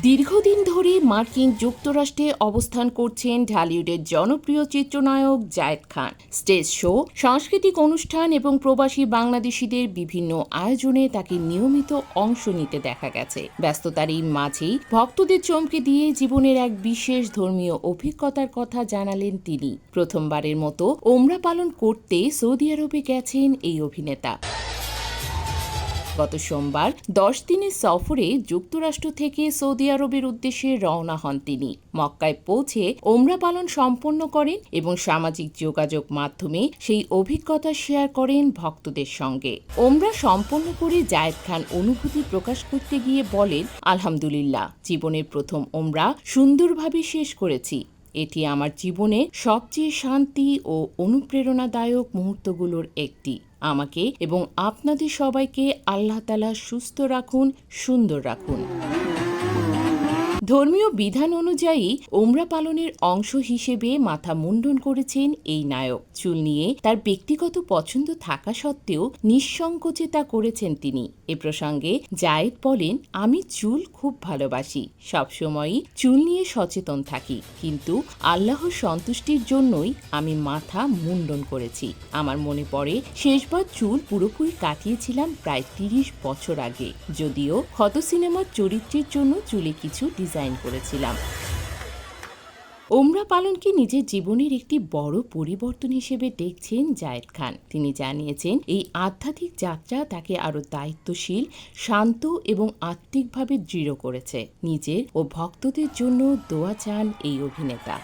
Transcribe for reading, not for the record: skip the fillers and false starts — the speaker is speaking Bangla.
দীর্ঘদিন ধরে মার্কিন যুক্তরাষ্ট্রে অবস্থান করছেন ঢালিউডের জনপ্রিয় চিত্রনায়ক জায়েদ খান। স্টেজ শো, সাংস্কৃতিক অনুষ্ঠান এবং প্রবাসী বাংলাদেশিদের বিভিন্ন আয়োজনে তাকে নিয়মিত অংশ নিতে দেখা গেছে। ব্যস্ততার এই মাঝেই ভক্তদের চমকে দিয়ে জীবনের এক বিশেষ ধর্মীয় অভিজ্ঞতার কথা জানালেন তিনি। প্রথমবারের মতো ওমরা পালন করতে সৌদি আরবে গেছেন এই অভিনেতা। গত সোমবার 10 দিনের সফরে যুক্তরাষ্ট্র থেকে সৌদি আরবের উদ্দেশ্যে রওনা হন তিনি। মক্কায় পৌঁছে ওমরা পালন সম্পন্ন করেন এবং সামাজিক যোগাযোগ মাধ্যমে সেই অভিজ্ঞতা শেয়ার করেন ভক্তদের সঙ্গে। ওমরা সম্পন্ন করে জায়েদ খান অনুভূতি প্রকাশ করতে গিয়ে বলেন, আলহামদুলিল্লাহ, জীবনের প্রথম ওমরা সুন্দরভাবে শেষ করেছি। এটি আমার জীবনে সবচেয়ে শান্তি ও অনুপ্রেরণাদায়ক মুহূর্তগুলোর একটি। আমাকে এবং আপনাদের সবাইকে আল্লাহ তাআলা সুস্থ রাখুন, সুন্দর রাখুন। ধর্মীয় বিধান অনুযায়ী ওমরা পালনের অংশ হিসেবে মাথা মুন্ডন করেছেন এই নায়ক। চুল নিয়ে তার ব্যক্তিগত পছন্দ থাকা সত্ত্বেও নিঃসংকোচে তা করেছেন তিনি। এ প্রসঙ্গে জায়েদ বলেন, আমি চুল খুব ভালোবাসি, সবসময়ই চুল নিয়ে সচেতন থাকি, কিন্তু আল্লাহর সন্তুষ্টির জন্যই আমি মাথা মুন্ডন করেছি। আমার মনে পড়ে শেষবার চুল পুরোপুরি কাটিয়েছিলাম প্রায় 30 বছর আগে, যদিও ক্ষত সিনেমার চরিত্রের জন্য চুলে কিছু ডিজাইন করেছিলাম। ওমরা পালনকে নিজের জীবনের একটি বড় পরিবর্তন হিসেবে দেখছেন জায়েদ খান। তিনি জানিয়েছেন, এই আধ্যাত্মিক যাত্রা তাকে আরও দায়িত্বশীল, শান্ত এবং আত্মিকভাবে দৃঢ় করেছে। নিজের ও ভক্তদের জন্য দোয়া চান এই অভিনেতা।